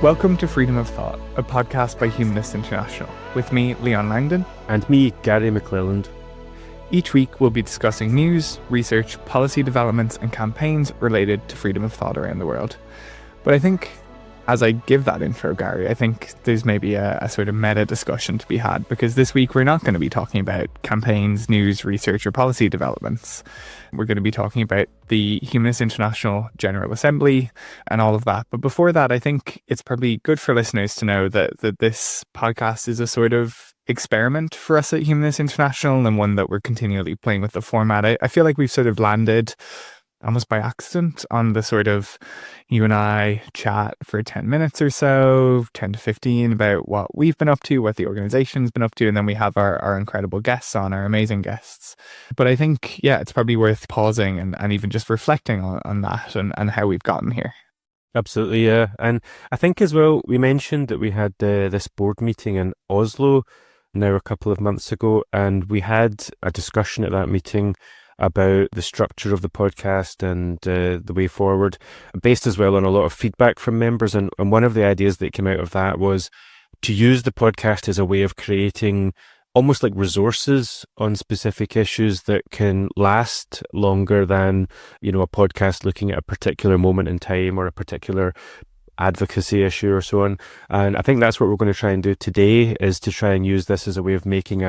Welcome to Freedom of Thought, a podcast by Humanists International, with me, Leon Langdon. And me, Gary McLelland. Each week we'll be discussing news, research, policy developments and campaigns related to freedom of thought around the world. But I think, as I give that intro, Gary, I think there's maybe a sort of meta discussion to be had, because this week we're not going to be talking about campaigns, news, research or policy developments. We're going to be talking about the Humanists International General Assembly and all of that. But before that, I think it's probably good for listeners to know that this podcast is a sort of experiment for us at Humanists International, and one that we're continually playing with the format. I feel like we've sort of landed almost by accident on the sort of you and I chat for 10 minutes or so, 10 to 15, about what we've been up to, what the organization's been up to, and then we have our incredible guests on, our amazing guests. But I think, yeah, it's probably worth pausing and even just reflecting on that and how we've gotten here. Absolutely, yeah. And I think as well, we mentioned that we had this board meeting in Oslo now a couple of months ago, and we had a discussion at that meeting about the structure of the podcast and the way forward, based as well on a lot of feedback from members. And one of the ideas that came out of that was to use the podcast as a way of creating almost like resources on specific issues that can last longer than, a podcast looking at a particular moment in time or a particular advocacy issue or so on. And I think that's what we're going to try and do today, is to try and use this as a way of making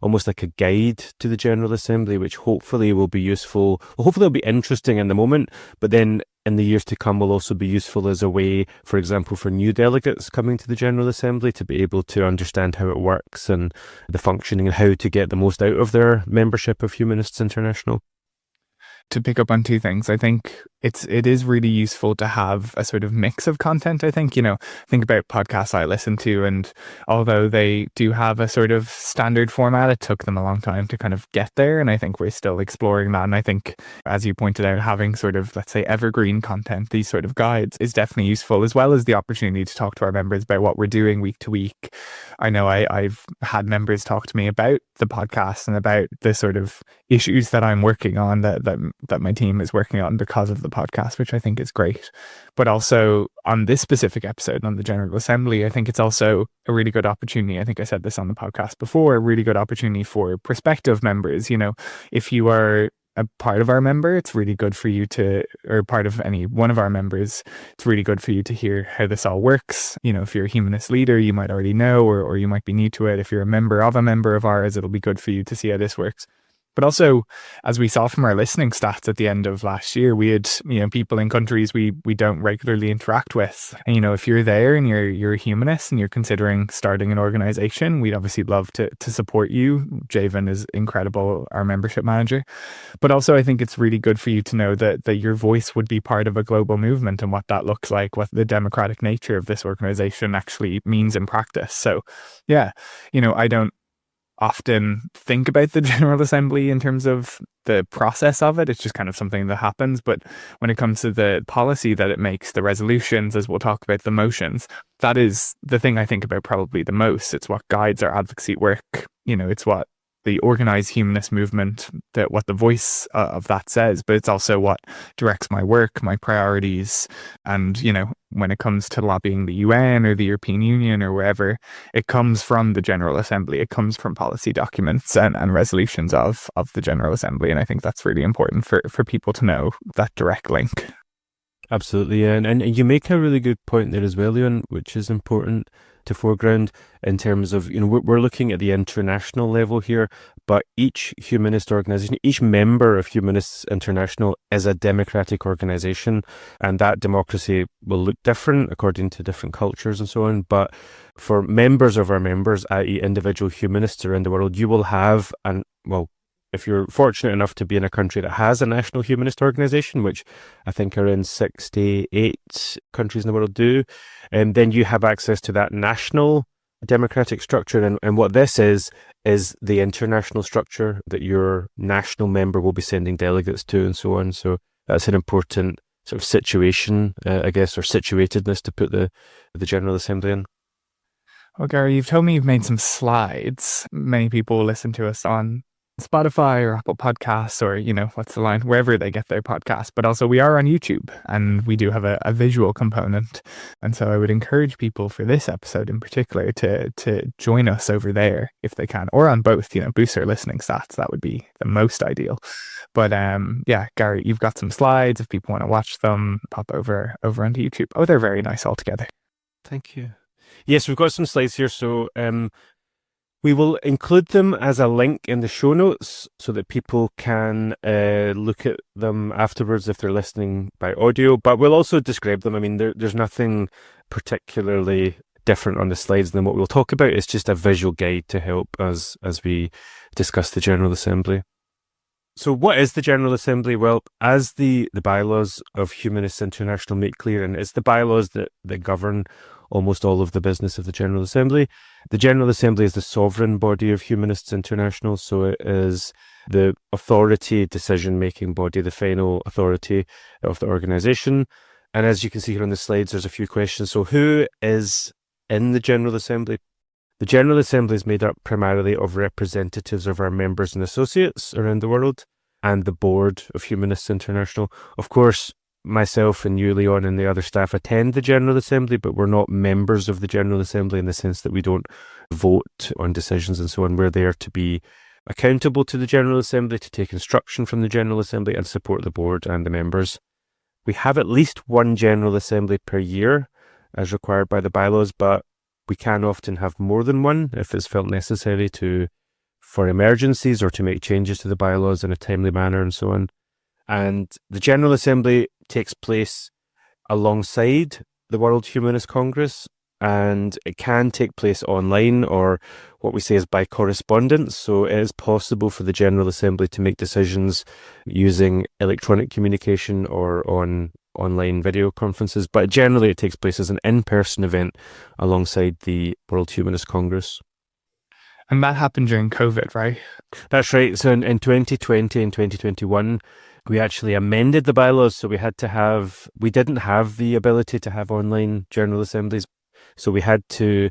almost like a guide to the General Assembly, which hopefully will be useful. Hopefully it'll be interesting in the moment, but then in the years to come will also be useful as a way, for example, for new delegates coming to the General Assembly to be able to understand how it works and the functioning and how to get the most out of their membership of Humanists International. To pick up on two things, I think it is really useful to have a sort of mix of content. I think, think about podcasts I listen to, and although they do have a sort of standard format, it took them a long time to kind of get there. And I think we're still exploring that. And I think, as you pointed out, having sort of, let's say, evergreen content, these sort of guides, is definitely useful, as well as the opportunity to talk to our members about what we're doing week to week. I know I've had members talk to me about the podcast and about the sort of issues that I'm working on, that my team is working on because of the podcast, which I think is great. But also on this specific episode on the General Assembly, I think it's also a really good opportunity. I think I said this on the podcast before, a really good opportunity for prospective members. If you are a part of our member, it's really good for you to, or part of any one of our members, it's really good for you to hear how this all works. If you're a humanist leader, you might already know, or you might be new to it. If you're a member of ours, it'll be good for you to see how this works. But also, as we saw from our listening stats at the end of last year, we had, people in countries we don't regularly interact with. And, if you're there and you're a humanist and you're considering starting an organization, we'd obviously love to support you. Javen is incredible, our membership manager. But also, I think it's really good for you to know that your voice would be part of a global movement, and what that looks like, what the democratic nature of this organization actually means in practice. So, yeah, I don't often think about the General Assembly in terms of the process of it. It's just kind of something that happens. But when it comes to the policy that it makes, the resolutions, as we'll talk about, the motions, that is the thing I think about probably the most. It's what guides our advocacy work. It's what the organized humanist movement, what the voice of that says, but it's also what directs my work, my priorities. And, when it comes to lobbying the UN or the European Union or wherever, it comes from the General Assembly. It comes from policy documents and resolutions of the General Assembly. And I think that's really important for people to know that direct link. Absolutely, yeah. And you make a really good point there as well, Leon, which is important to foreground in terms of, we're looking at the international level here, but each humanist organization, each member of Humanists International is a democratic organization, and that democracy will look different according to different cultures and so on. But for members of our members, i.e. individual humanists around the world, you will have, if you're fortunate enough to be in a country that has a national humanist organization, which I think around 68 countries in the world do, then you have access to that national democratic structure. And what this is the international structure that your national member will be sending delegates to and so on. So that's an important sort of situation, I guess, or situatedness to put the General Assembly in. Well, Gary, you've told me you've made some slides. Many people listen to us on Spotify or Apple Podcasts or, what's the line, wherever they get their podcasts. But also we are on YouTube and we do have a visual component. And so I would encourage people for this episode in particular to join us over there if they can, or on both, boost their listening stats. That would be the most ideal. But yeah, Gary, you've got some slides. If people want to watch them, pop over onto YouTube. Oh, they're very nice altogether. Thank you. Yes, we've got some slides here. So we will include them as a link in the show notes so that people can look at them afterwards if they're listening by audio. But we'll also describe them. I mean, there's nothing particularly different on the slides than what we'll talk about. It's just a visual guide to help us as we discuss the General Assembly. So what is the General Assembly? Well, as the bylaws of Humanists International make clear, and it's the bylaws that govern almost all of the business of the General Assembly. The General Assembly is the sovereign body of Humanists International, so it is the authority decision-making body, the final authority of the organisation. And as you can see here on the slides, there's a few questions. So who is in the General Assembly? The General Assembly is made up primarily of representatives of our members and associates around the world and the board of Humanists International. Of course, myself and you, Leon, and the other staff attend the General Assembly, but we're not members of the General Assembly in the sense that we don't vote on decisions and so on. We're there to be accountable to the General Assembly, to take instruction from the General Assembly and support the board and the members. We have at least one General Assembly per year as required by the bylaws, but we can often have more than one if it's felt necessary for emergencies or to make changes to the bylaws in a timely manner and so on. And the General Assembly takes place alongside the World Humanist Congress, and it can take place online or what we say is by correspondence. So it is possible for the General Assembly to make decisions using electronic communication or on online video conferences, but generally it takes place as an in-person event alongside the World Humanist Congress. And that happened during COVID, right? That's right. So in 2020 and 2021, we actually amended the bylaws. So we didn't have the ability to have online General Assemblies. So we had to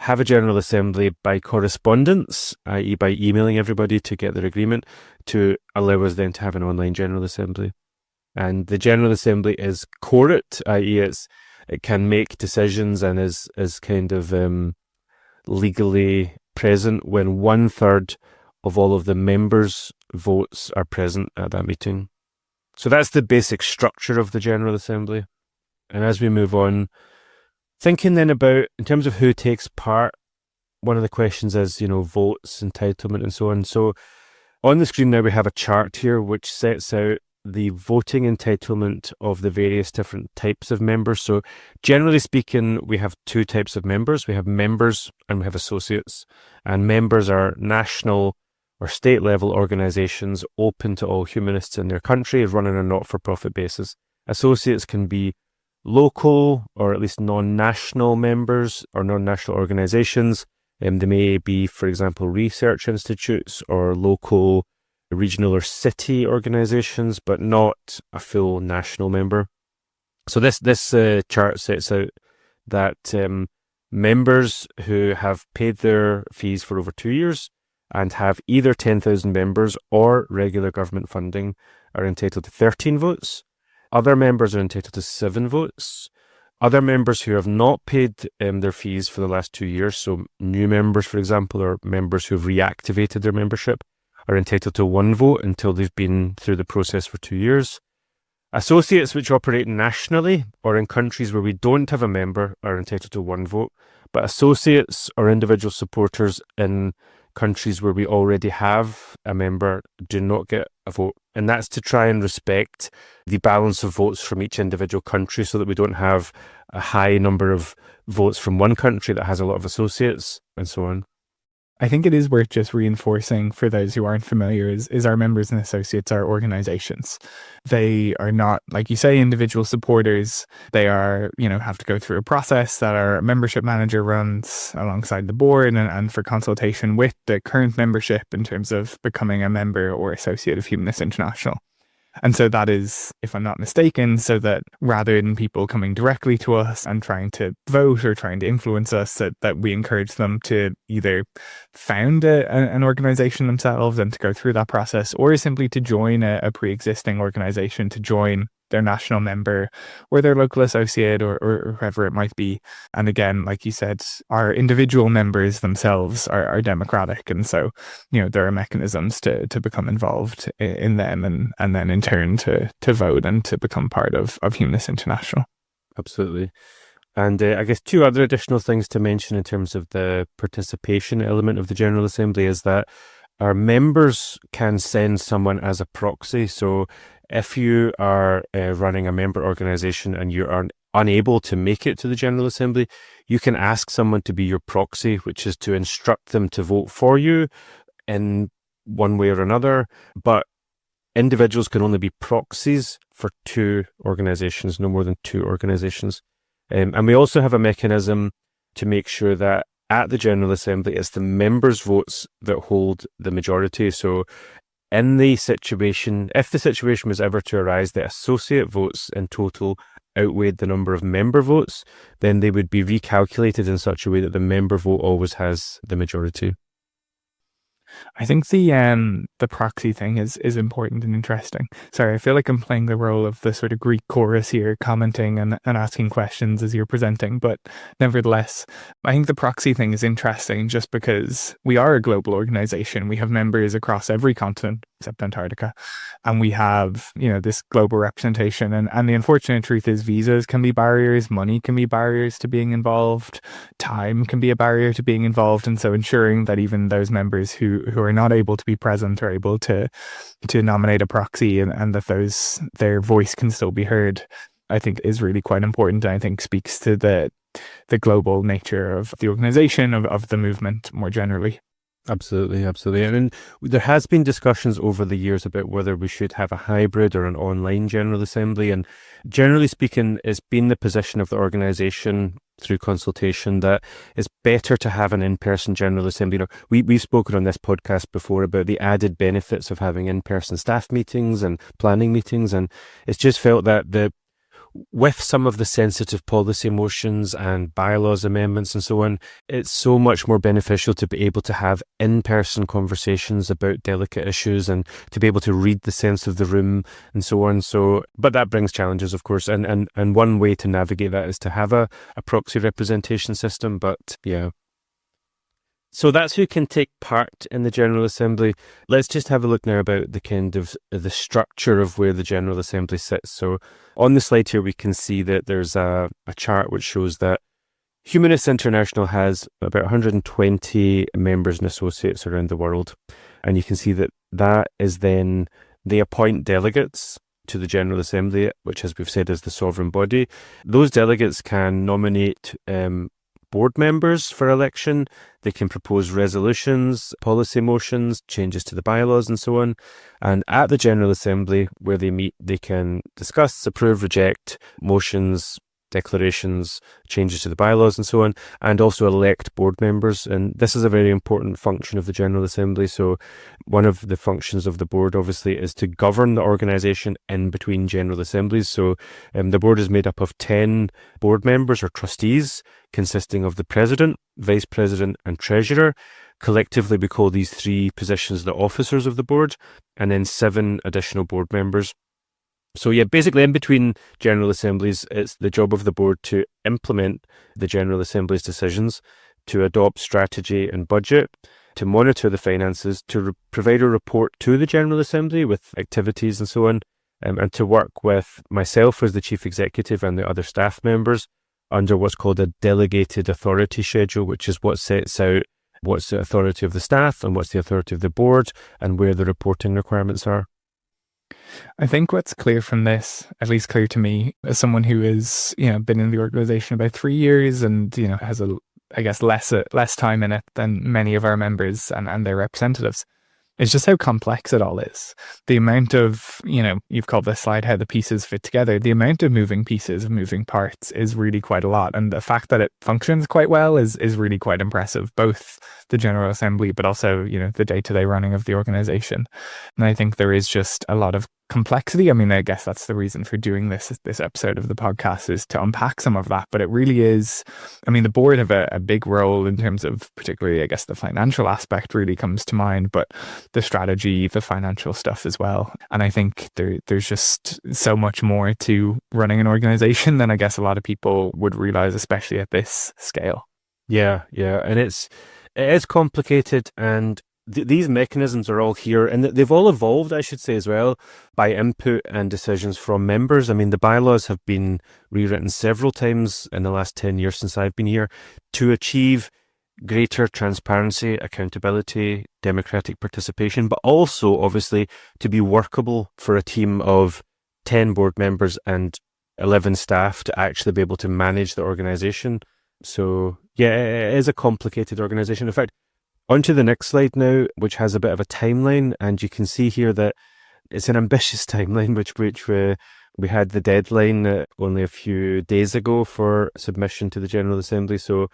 have a General Assembly by correspondence, i.e. by emailing everybody to get their agreement, to allow us then to have an online General Assembly. And the General Assembly is quorate, i.e. it can make decisions and is kind of legally present when 1/3 of all of the members' votes are present at that meeting. So that's the basic structure of the General Assembly. And as we move on, thinking then about, in terms of who takes part, one of the questions is, votes, entitlement and so on. So on the screen now we have a chart here which sets out the voting entitlement of the various different types of members. So generally speaking, we have two types of members. We have members and we have associates. And members are national or state level organisations open to all humanists in their country, running on a not-for-profit basis. Associates can be local or at least non-national members or non-national organisations. They may be, for example, research institutes or local, regional or city organisations, but not a full national member. So this chart sets out that members who have paid their fees for over 2 years and have either 10,000 members or regular government funding are entitled to 13 votes. Other members are entitled to 7 votes. Other members who have not paid their fees for the last 2 years, so new members, for example, or members who have reactivated their membership, are entitled to 1 vote until they've been through the process for 2 years. Associates which operate nationally or in countries where we don't have a member are entitled to 1 vote, but associates or individual supporters in countries where we already have a member do not get a vote. And that's to try and respect the balance of votes from each individual country so that we don't have a high number of votes from one country that has a lot of associates and so on. I think it is worth just reinforcing for those who aren't familiar is our members and associates are organizations. They are not, like you say, individual supporters. They are, have to go through a process that our membership manager runs alongside the board and for consultation with the current membership in terms of becoming a member or associate of Humanists International. And so that is, if I'm not mistaken, so that rather than people coming directly to us and trying to vote or trying to influence us, that we encourage them to either found an organization themselves and to go through that process, or simply to join a pre-existing organization, to join their national member or their local associate or whoever it might be. And again, like you said, our individual members themselves are democratic. And so, there are mechanisms to become involved in them and then in turn to vote and to become part of Humanists International. Absolutely. And I guess two other additional things to mention in terms of the participation element of the General Assembly is that our members can send someone as a proxy. So if you are running a member organization and you are unable to make it to the General Assembly, you can ask someone to be your proxy, which is to instruct them to vote for you in one way or another. But individuals can only be proxies for two organizations, no more than two organizations. And we also have a mechanism to make sure that at the General Assembly, it's the members' votes that hold the majority. So in the situation, if the situation was ever to arise that associate votes in total outweighed the number of member votes, then they would be recalculated in such a way that the member vote always has the majority. I think the proxy thing is important and interesting. Sorry, I feel like I'm playing the role of the sort of Greek chorus here, commenting and asking questions as you're presenting. But nevertheless, I think the proxy thing is interesting just because we are a global organization. We have members across every continent except Antarctica. And we have, this global representation. And the unfortunate truth is visas can be barriers, money can be barriers to being involved, time can be a barrier to being involved. And so ensuring that even those members who are not able to be present are able to nominate a proxy and that their voice can still be heard, I think is really quite important. And I think speaks to the global nature of the organization, of the movement more generally. Absolutely. And there has been discussions over the years about whether we should have a hybrid or an online General Assembly. And generally speaking, it's been the position of the organisation through consultation that it's better to have an in-person General Assembly. We've spoken on this podcast before about the added benefits of having in-person staff meetings and planning meetings. And it's just felt that with some of the sensitive policy motions and bylaws amendments and so on, it's so much more beneficial to be able to have in-person conversations about delicate issues and to be able to read the sense of the room and so on. So, but that brings challenges, of course, and one way to navigate that is to have a proxy representation system. But yeah. So that's who can take part in the General Assembly. Let's just have a look now about the kind of the structure of where the General Assembly sits. So on the slide here, we can see that there's a chart which shows that Humanists International has about 120 members and associates around the world. And you can see that is then, they appoint delegates to the General Assembly, which, as we've said, is the sovereign body. Those delegates can nominate board members for election. They can propose resolutions, policy motions, changes to the bylaws and so on. And at the General Assembly, where they meet, they can discuss, approve, reject motions, declarations, changes to the bylaws and so on, and also elect board members. And this is a very important function of the General Assembly. So one of the functions of the board, obviously, is to govern the organisation in between General Assemblies. So the board is made up of 10 board members or trustees, consisting of the president, vice president, and treasurer. Collectively, we call these three positions the officers of the board, and then 7 additional board members. So yeah, basically in between General Assemblies, it's the job of the board to implement the General Assembly's decisions, to adopt strategy and budget, to monitor the finances, to provide a report to the General Assembly with activities and so on, and to work with myself as the Chief Executive and the other staff members under what's called a delegated authority schedule, which is what sets out what's the authority of the staff and what's the authority of the board and where the reporting requirements are. I think what's clear from this, at least clear to me, as someone who has, been in the organization about 3 years and, has less time in it than many of our members and their representatives, is just how complex it all is. The amount of, you've called this slide how the pieces fit together. The amount of moving pieces, of moving parts is really quite a lot. And the fact that it functions quite well is really quite impressive, both the General Assembly, but also, the day-to-day running of the organization. And I think there is just a lot of complexity. I mean, I guess that's the reason for doing this episode of the podcast, is to unpack some of that. But it really is, I mean, the board have a big role in terms of, particularly, I guess, the financial aspect really comes to mind, but the strategy, the financial stuff as well. And I think there's just so much more to running an organization than I guess a lot of people would realize, especially at this scale. Yeah, and it is complicated, and these mechanisms are all here, and they've all evolved, I should say, as well, by input and decisions from members. I mean, the bylaws have been rewritten several times in the last 10 years since I've been here to achieve greater transparency, accountability, democratic participation, but also, obviously, to be workable for a team of 10 board members and 11 staff to actually be able to manage the organization. So, yeah, it is a complicated organization. In fact, on to the next slide now, which has a bit of a timeline, and you can see here that it's an ambitious timeline, which we had the deadline only a few days ago for submission to the General Assembly. So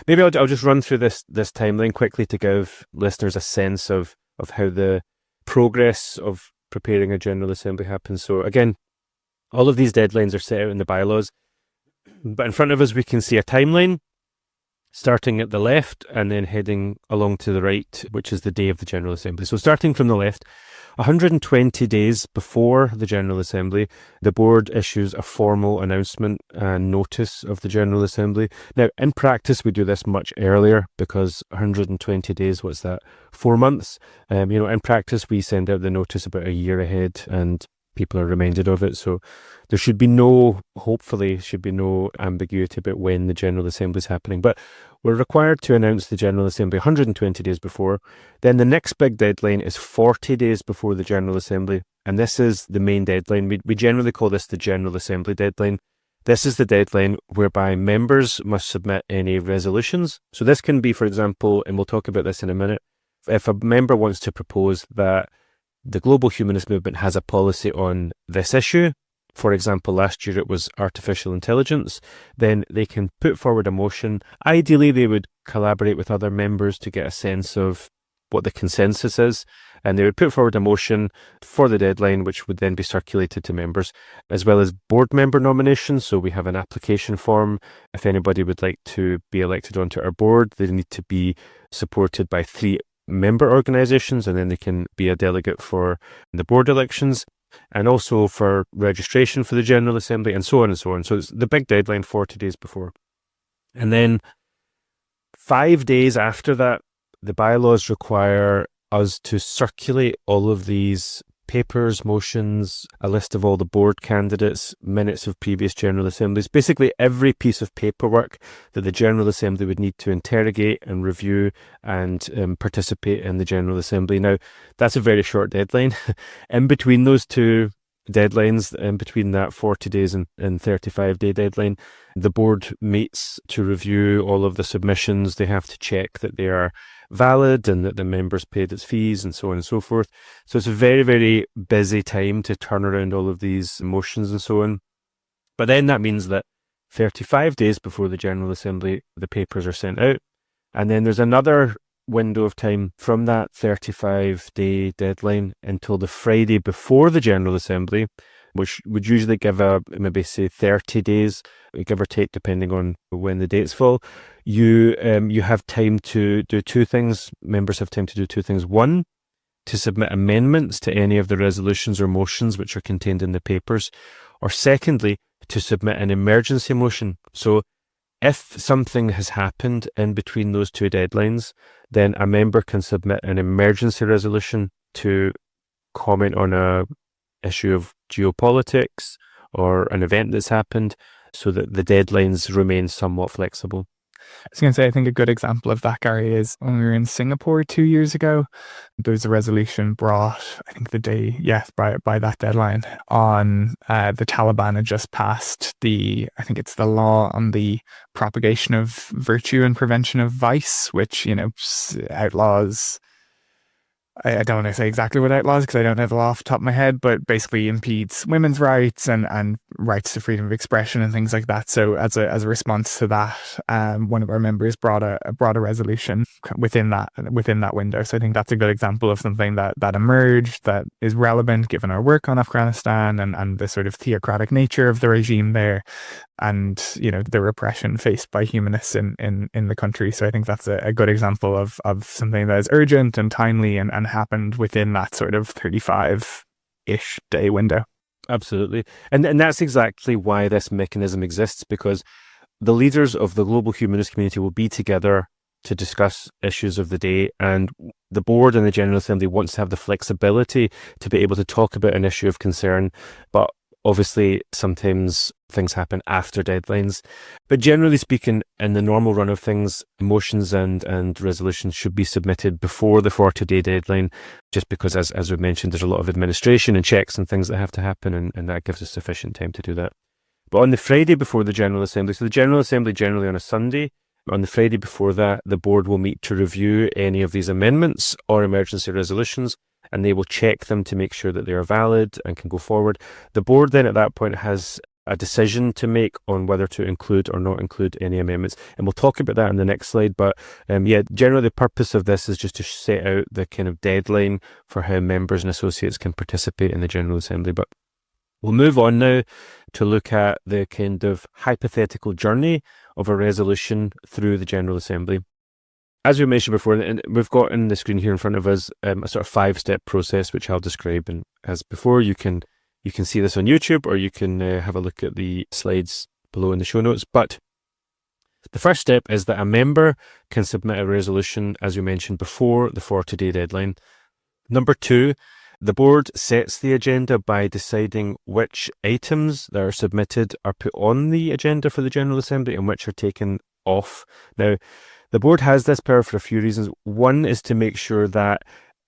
maybe I'll just run through this timeline quickly to give listeners a sense of how the progress of preparing a General Assembly happens. So again, all of these deadlines are set out in the bylaws, but in front of us we can see a timeline starting at the left and then heading along to the right, which is the day of the General Assembly. So starting from the left, 120 days before the General Assembly, the board issues a formal announcement and notice of the General Assembly. Now, in practice, we do this much earlier because 120 days, what's that, 4 months? In practice, we send out the notice about a year ahead and people are reminded of it. So there hopefully should be no ambiguity about when the General Assembly is happening. But we're required to announce the General Assembly 120 days before. Then the next big deadline is 40 days before the General Assembly. And this is the main deadline. We generally call this the General Assembly deadline. This is the deadline whereby members must submit any resolutions. So this can be, for example, and we'll talk about this in a minute, if a member wants to propose that the global humanist movement has a policy on this issue, for example, last year it was artificial intelligence, then they can put forward a motion. Ideally, they would collaborate with other members to get a sense of what the consensus is, and they would put forward a motion for the deadline, which would then be circulated to members, as well as board member nominations. So we have an application form. If anybody would like to be elected onto our board, they need to be supported by 3 member organizations, and then they can be a delegate for the board elections, and also for registration for the General Assembly, and so on and so on. So it's the big deadline 40 days before. And then 5 days after that, the bylaws require us to circulate all of these papers, motions, a list of all the board candidates, minutes of previous General Assemblies, basically every piece of paperwork that the General Assembly would need to interrogate and review and participate in the General Assembly. Now, that's a very short deadline. In between those two deadlines, in between that 40 days and 35-day deadline, the board meets to review all of the submissions. They have to check that they are valid and that the members paid its fees and so on and so forth. So it's a very, very busy time to turn around all of these motions and so on. But then that means that 35 days before the General Assembly, the papers are sent out. And then there's another window of time from that 35-day deadline until the Friday before the General Assembly, which would usually give maybe say 30 days, give or take, depending on when the dates fall. You have time to do 2 things. Members have time to do 2 things. One, to submit amendments to any of the resolutions or motions which are contained in the papers. Or secondly, to submit an emergency motion. So if something has happened in between those 2 deadlines, then a member can submit an emergency resolution to comment on a issue of geopolitics or an event that's happened, so that the deadlines remain somewhat flexible. I was going to say, I think a good example of that, Gary, is when we were in Singapore 2 years ago, there was a resolution brought, I think the day, by that deadline, on the Taliban had just passed I think it's the law on the propagation of virtue and prevention of vice, which, outlaws I don't want to say exactly what outlaws because I don't know the law off the top of my head, but basically impedes women's rights and rights to freedom of expression and things like that. So as a response to that, one of our members brought a resolution within that window. So I think that's a good example of something that emerged that is relevant given our work on Afghanistan and the sort of theocratic nature of the regime there, and the repression faced by humanists in the country. So I think that's a good example of something that is urgent and timely and happened within that sort of 35-ish day window. Absolutely. And that's exactly why this mechanism exists, because the leaders of the global humanist community will be together to discuss issues of the day, and the board and the General Assembly wants to have the flexibility to be able to talk about an issue of concern, but obviously sometimes things happen after deadlines. But generally speaking, in the normal run of things, motions and resolutions should be submitted before the 40-day deadline, just because, as we mentioned, there's a lot of administration and checks and things that have to happen, and that gives us sufficient time to do that. But on the Friday before the General Assembly, so the General Assembly generally on a Sunday, on the Friday before that, the board will meet to review any of these amendments or emergency resolutions, and they will check them to make sure that they are valid and can go forward. The board then at that point has a decision to make on whether to include or not include any amendments. And we'll talk about that in the next slide. But generally the purpose of this is just to set out the kind of deadline for how members and associates can participate in the General Assembly. But we'll move on now to look at the kind of hypothetical journey of a resolution through the General Assembly. As we mentioned before, and we've got in the screen here in front of us a sort of 5-step process, which I'll describe. And as before, you can see this on YouTube, or you can have a look at the slides below in the show notes. But the first step is that a member can submit a resolution, as we mentioned, before the 40-day deadline. Number 2, the board sets the agenda by deciding which items that are submitted are put on the agenda for the General Assembly and which are taken off. Now, the board has this power for a few reasons. One is to make sure that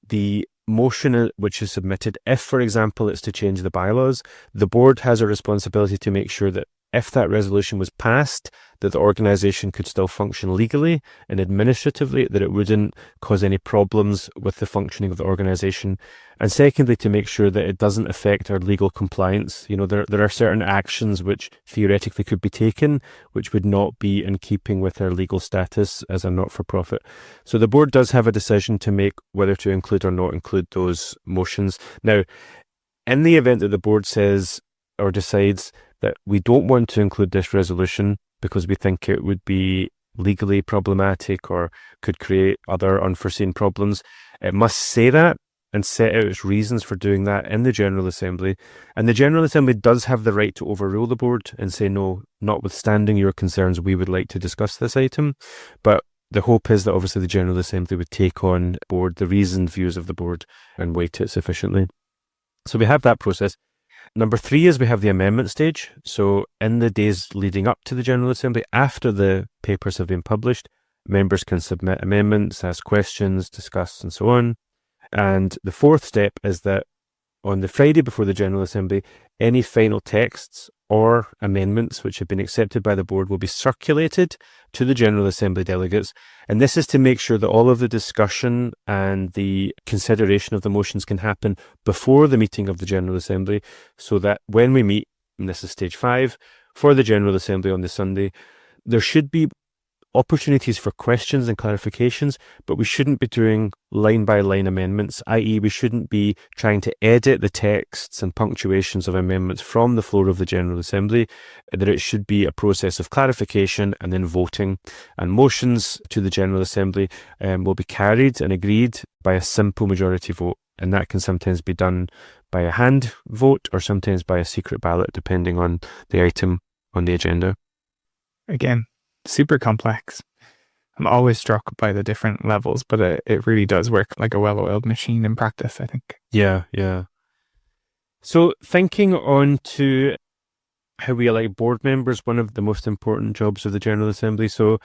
the motion which is submitted, if, for example, it's to change the bylaws, the board has a responsibility to make sure that if that resolution was passed, that the organisation could still function legally and administratively, that it wouldn't cause any problems with the functioning of the organisation. And secondly, to make sure that it doesn't affect our legal compliance. There are certain actions which theoretically could be taken, which would not be in keeping with our legal status as a not-for-profit. So the board does have a decision to make whether to include or not include those motions. Now, in the event that the board says or decides that we don't want to include this resolution because we think it would be legally problematic or could create other unforeseen problems, it must say that and set out its reasons for doing that in the General Assembly. And the General Assembly does have the right to overrule the board and say, no, notwithstanding your concerns, we would like to discuss this item. But the hope is that obviously the General Assembly would take on board the reasoned views of the board and weight it sufficiently. So we have that process. Number 3 is we have the amendment stage. So in the days leading up to the General Assembly, after the papers have been published, members can submit amendments, ask questions, discuss, and so on. And the 4th step is that on the Friday before the General Assembly, any final texts or amendments which have been accepted by the board will be circulated to the General Assembly delegates. And this is to make sure that all of the discussion and the consideration of the motions can happen before the meeting of the General Assembly, so that when we meet, and this is stage 5, for the General Assembly on the Sunday, there should be opportunities for questions and clarifications, but we shouldn't be doing line-by-line amendments, i.e. we shouldn't be trying to edit the texts and punctuations of amendments from the floor of the General Assembly, that it should be a process of clarification and then voting. And motions to the General Assembly will be carried and agreed by a simple majority vote, and that can sometimes be done by a hand vote or sometimes by a secret ballot, depending on the item on the agenda. Again, super complex. I'm always struck by the different levels, but it really does work like a well-oiled machine in practice, I think. Yeah. So thinking on to how we elect board members, one of the most important jobs of the General Assembly. So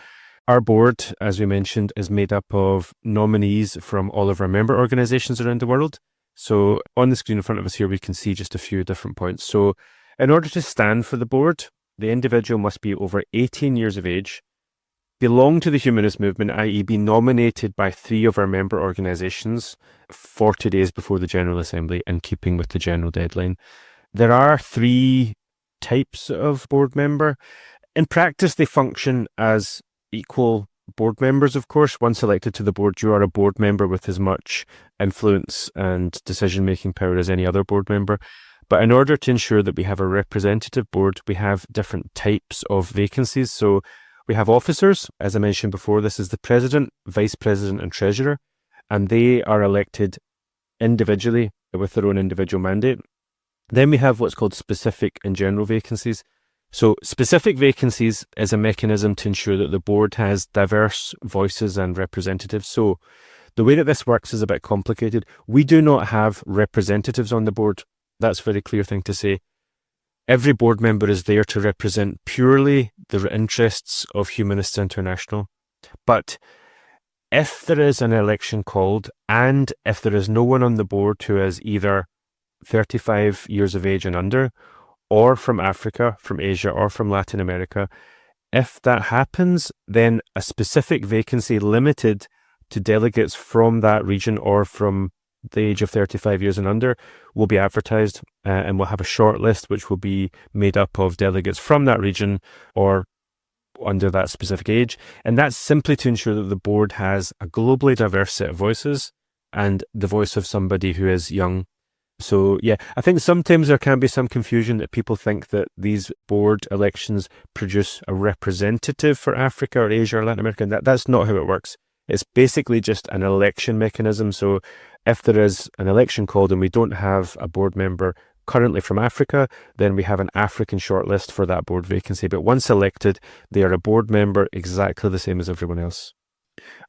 our board, as we mentioned, is made up of nominees from all of our member organisations around the world. So on the screen in front of us here, we can see just a few different points. So in order to stand for the board, the individual must be over 18 years of age, belong to the humanist movement, i.e. be nominated by 3 of our member organisations 40 days before the General Assembly, in keeping with the general deadline. There are 3 types of board member. In practice, they function as equal board members, of course. Once elected to the board, you are a board member with as much influence and decision-making power as any other board member. But in order to ensure that we have a representative board, we have different types of vacancies. So we have officers, as I mentioned before. This is the president, vice president, and treasurer, and they are elected individually with their own individual mandate. Then we have what's called specific and general vacancies. So specific vacancies is a mechanism to ensure that the board has diverse voices and representatives. So the way that this works is a bit complicated. We do not have representatives on the board. That's a very clear thing to say. Every board member is there to represent purely the interests of Humanists International. But if there is an election called, and if there is no one on the board who is either 35 years of age and under, or from Africa, from Asia, or from Latin America, if that happens, then a specific vacancy limited to delegates from that region or from the age of 35 years and under will be advertised, and we'll have a short list which will be made up of delegates from that region or under that specific age. And that's simply to ensure that the board has a globally diverse set of voices and the voice of somebody who is young. So yeah, I think sometimes there can be some confusion that people think that these board elections produce a representative for Africa or Asia or Latin America, and that's not how it works. It's basically just an election mechanism. So if there is an election called and we don't have a board member currently from Africa, then we have an African shortlist for that board vacancy. But once elected, they are a board member exactly the same as everyone else.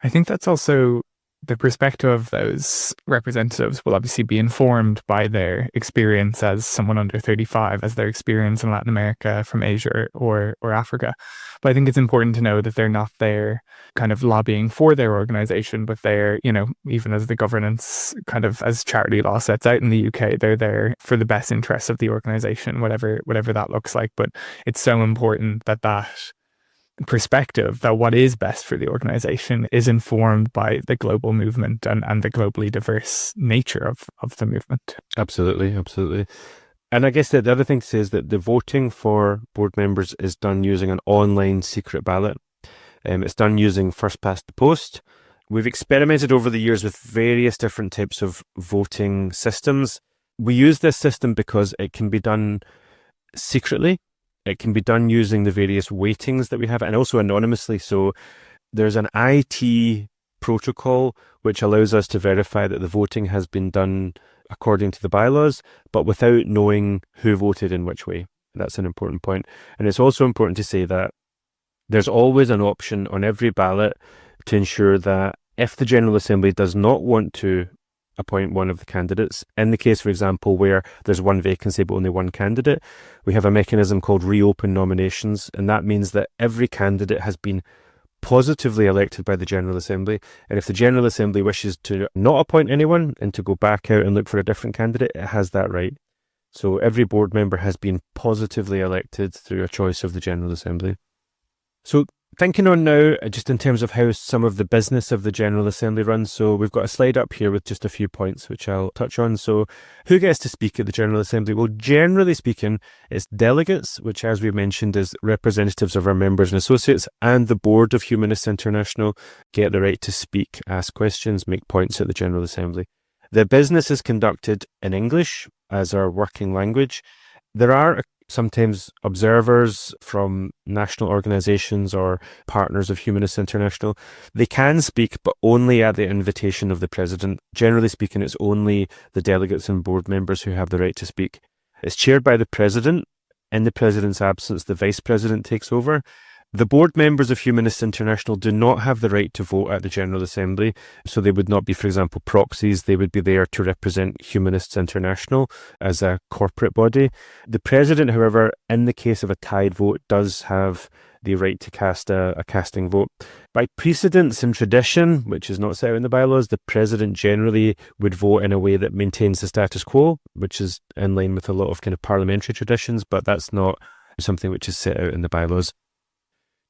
I think that's also the perspective of those representatives will obviously be informed by their experience as someone under 35, as their experience in Latin America, from Asia or Africa. But I think it's important to know that they're not there kind of lobbying for their organization, but they're, even as the governance kind of as charity law sets out in the UK, they're there for the best interests of the organization, whatever that looks like. But it's so important that perspective, that what is best for the organization is informed by the global movement and the globally diverse nature of the movement. Absolutely. And I guess the other thing to say is that the voting for board members is done using an online secret ballot. It's done using first past the post. We've experimented over the years with various different types of voting systems. We use this system because it can be done secretly. It can be done using the various weightings that we have, and also anonymously. So there's an IT protocol which allows us to verify that the voting has been done according to the bylaws, but without knowing who voted in which way. That's an important point. And it's also important to say that there's always an option on every ballot to ensure that if the General Assembly does not want to appoint one of the candidates, in the case, for example, where there's one vacancy but only one candidate, we have a mechanism called reopen nominations, and that means that every candidate has been positively elected by the General Assembly, and if the General Assembly wishes to not appoint anyone and to go back out and look for a different candidate, it has that right. So every board member has been positively elected through a choice of the General Assembly. So thinking on now, just in terms of how some of the business of the General Assembly runs. So we've got a slide up here with just a few points which I'll touch on. So who gets to speak at the General Assembly? Well, generally speaking, it's delegates, which, as we mentioned, is representatives of our members and associates, and the board of Humanists International get the right to speak, ask questions, make points at the General Assembly. The business is conducted in English as our working language. There are sometimes observers from national organisations or partners of Humanists International. They can speak, but only at the invitation of the president. Generally speaking, it's only the delegates and board members who have the right to speak. It's chaired by the president. In the president's absence, the vice president takes over. The board members of Humanists International do not have the right to vote at the General Assembly, so they would not be, for example, proxies. They would be there to represent Humanists International as a corporate body. The president, however, in the case of a tied vote, does have the right to cast a casting vote. By precedence and tradition, which is not set out in the bylaws, the president generally would vote in a way that maintains the status quo, which is in line with a lot of kind of parliamentary traditions, but that's not something which is set out in the bylaws.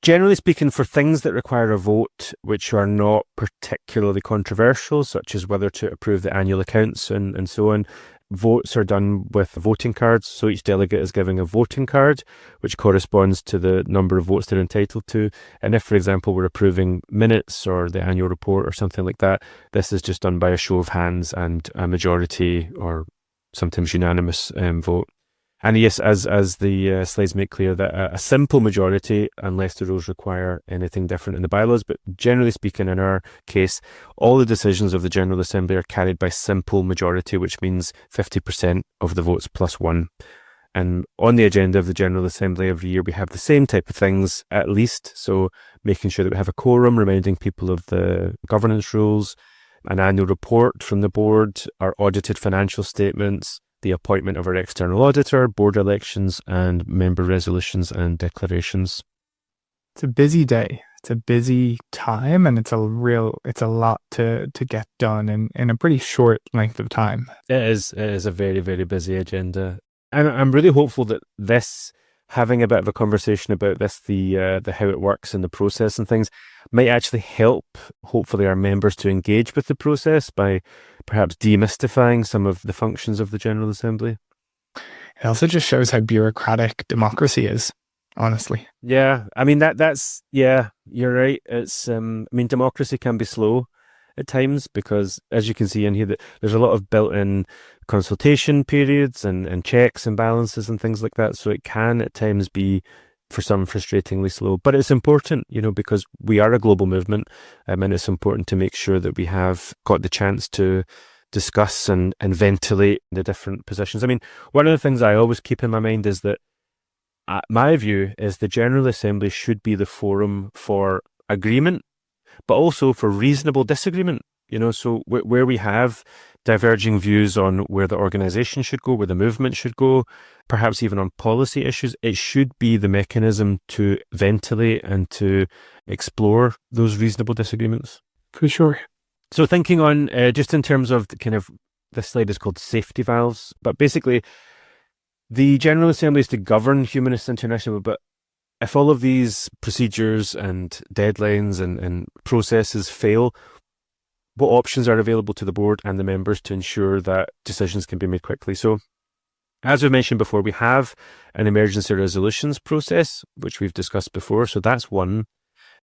Generally speaking, for things that require a vote, which are not particularly controversial, such as whether to approve the annual accounts and so on, votes are done with voting cards. So each delegate is giving a voting card, which corresponds to the number of votes they're entitled to. And if, for example, we're approving minutes or the annual report or something like that, this is just done by a show of hands and a majority or sometimes unanimous vote. And yes, as the slides make clear, that a simple majority, unless the rules require anything different in the bylaws, but generally speaking, in our case, all the decisions of the General Assembly are carried by simple majority, which means 50% of the votes plus one. And on the agenda of the General Assembly every year, we have the same type of things, at least. So making sure that we have a quorum, reminding people of the governance rules, an annual report from the board, our audited financial statements, the appointment of our external auditor, board elections, and member resolutions and declarations. It's a busy day. It's a busy time, and it's a lot to get done in a pretty short length of time. It is a very, very busy agenda. And I'm really hopeful that this, having a bit of a conversation about this, the how it works and the process and things, might actually help, hopefully, our members to engage with the process by perhaps demystifying some of the functions of the General Assembly. It also just shows how bureaucratic democracy is, honestly. Yeah, I mean that's you're right. It's democracy can be slow at times because, as you can see in here, that there's a lot of built-in consultation periods and checks and balances and things like that. So it can at times be, for some, frustratingly slow. But it's important, because we are a global movement, and it's important to make sure that we have got the chance to discuss and ventilate the different positions. I mean, one of the things I always keep in my mind is that my view is the General Assembly should be the forum for agreement, but also for reasonable disagreement. So where we have diverging views on where the organisation should go, where the movement should go, perhaps even on policy issues, it should be the mechanism to ventilate and to explore those reasonable disagreements. For sure. So thinking on, just in terms of this slide is called safety valves, but basically the General Assembly is to govern Humanists International, but if all of these procedures and deadlines and processes fail, what options are available to the board and the members to ensure that decisions can be made quickly? So, as we mentioned before, we have an emergency resolutions process, which we've discussed before. So that's one.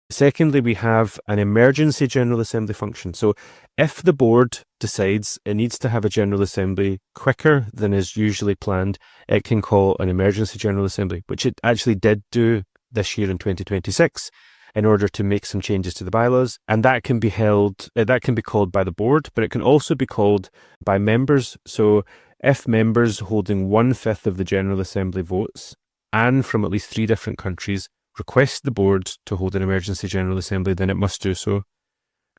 Secondly, we have an emergency General Assembly function. So if the board decides it needs to have a General Assembly quicker than is usually planned, it can call an emergency General Assembly, which it actually did do this year in 2026 in order to make some changes to the bylaws. And that can be called by the board, but it can also be called by members. So if members holding 1/5 of the General Assembly votes and from at least 3 different countries request the board to hold an emergency General Assembly, then it must do so.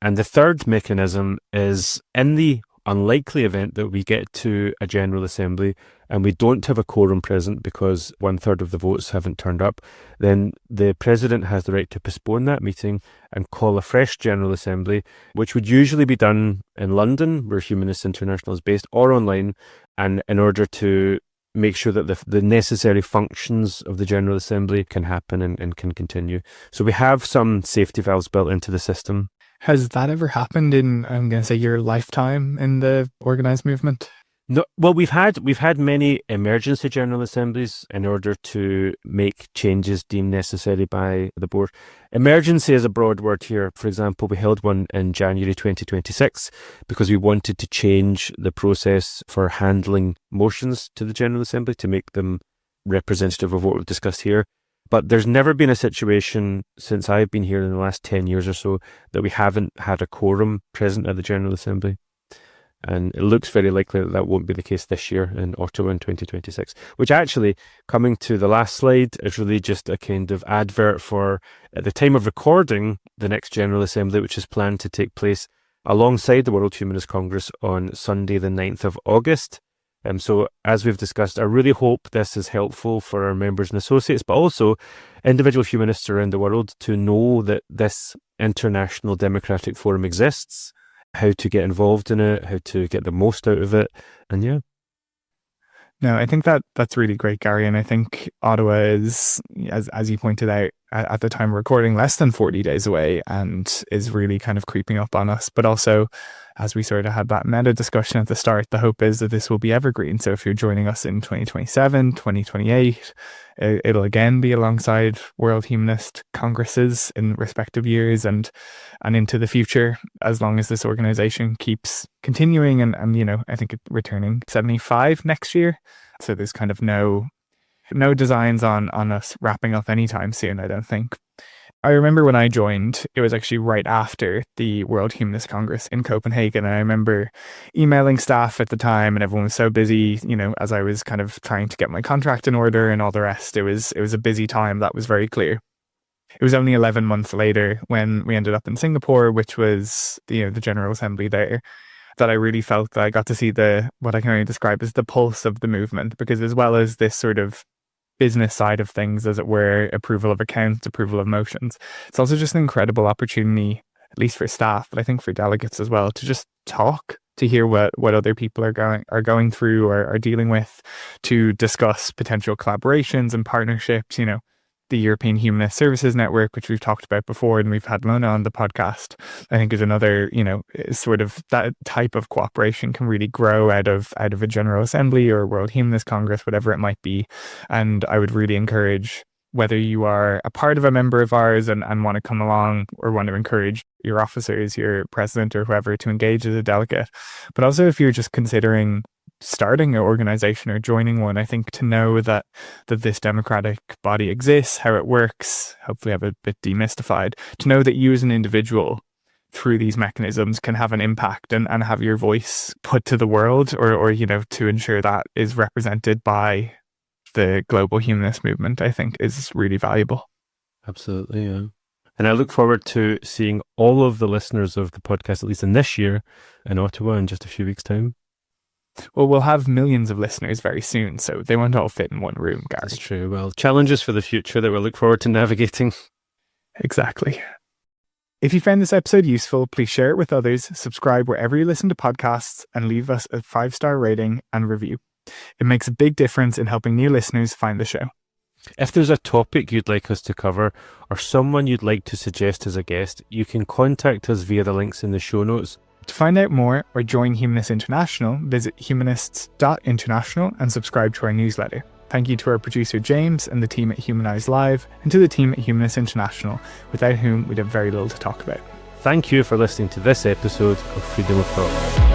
And the third mechanism is, in the unlikely event that we get to a General Assembly and we don't have a quorum present because 1/3 of the votes haven't turned up, then the President has the right to postpone that meeting and call a fresh General Assembly, which would usually be done in London, where Humanists International is based, or online, and in order to make sure that the necessary functions of the General Assembly can happen and can continue. So we have some safety valves built into the system. Has that ever happened in, I'm going to say, your lifetime in the organised movement? No, well, we've had many emergency General Assemblies in order to make changes deemed necessary by the board. Emergency is a broad word here. For example, we held one in January 2026 because we wanted to change the process for handling motions to the General Assembly to make them representative of what we've discussed here. But there's never been a situation since I've been here in the last 10 years or so that we haven't had a quorum present at the General Assembly. And it looks very likely that won't be the case this year in Ottawa in 2026, which actually, coming to the last slide, is really just a kind of advert for, at the time of recording, the next General Assembly, which is planned to take place alongside the World Humanist Congress on Sunday, the 9th of August. So, as we've discussed, I really hope this is helpful for our members and associates, but also individual humanists around the world to know that this international democratic forum exists, how to get involved in it, how to get the most out of it, and yeah. No, I think that's really great, Gary. And I think Ottawa is, as you pointed out at the time of recording, less than 40 days away and is really kind of creeping up on us. But also, as we sort of had that meta discussion at the start, the hope is that this will be evergreen. So if you're joining us in 2027, 2028, it'll again be alongside World Humanist Congresses in respective years and into the future, as long as this organization keeps continuing. And I think it's returning 75 next year. So there's kind of no designs on us wrapping up anytime soon, I don't think. I remember when I joined, it was actually right after the World Humanist Congress in Copenhagen. And I remember emailing staff at the time, and everyone was so busy, as I was kind of trying to get my contract in order and all the rest. It was a busy time. That was very clear. It was only 11 months later when we ended up in Singapore, which was the General Assembly there, that I really felt that I got to see what I can only describe as the pulse of the movement, because as well as this sort of business side of things, as it were, approval of accounts, approval of motions, it's also just an incredible opportunity, at least for staff, but I think for delegates as well, to just talk, to hear what other people are going through or are dealing with, to discuss potential collaborations and partnerships. The European Humanist Services Network, which we've talked about before, and we've had Mona on the podcast, I think is another, sort of that type of cooperation can really grow out of a General Assembly or World Humanist Congress, whatever it might be. And I would really encourage, whether you are a part of a member of ours and want to come along, or want to encourage your officers, your president or whoever, to engage as a delegate, but also if you're just considering starting an organization or joining one, I think to know that this democratic body exists, how it works, hopefully have a bit demystified, to know that you as an individual through these mechanisms can have an impact and have your voice put to the world, or to ensure that is represented by the global humanist movement, I think is really valuable. Absolutely, yeah. And I look forward to seeing all of the listeners of the podcast, at least in this year, in Ottawa in just a few weeks' time. Well, we'll have millions of listeners very soon, so they won't all fit in one room, Gary. That's true. Well, challenges for the future that we'll look forward to navigating. Exactly. If you found this episode useful, please share it with others, subscribe wherever you listen to podcasts, and leave us a 5-star rating and review. It makes a big difference in helping new listeners find the show. If there's a topic you'd like us to cover, or someone you'd like to suggest as a guest, you can contact us via the links in the show notes. To find out more or join Humanists International, visit humanists.international and subscribe to our newsletter. Thank you to our producer James and the team at Humanize Live, and to the team at Humanists International, without whom we'd have very little to talk about. Thank you for listening to this episode of Freedom of Thought.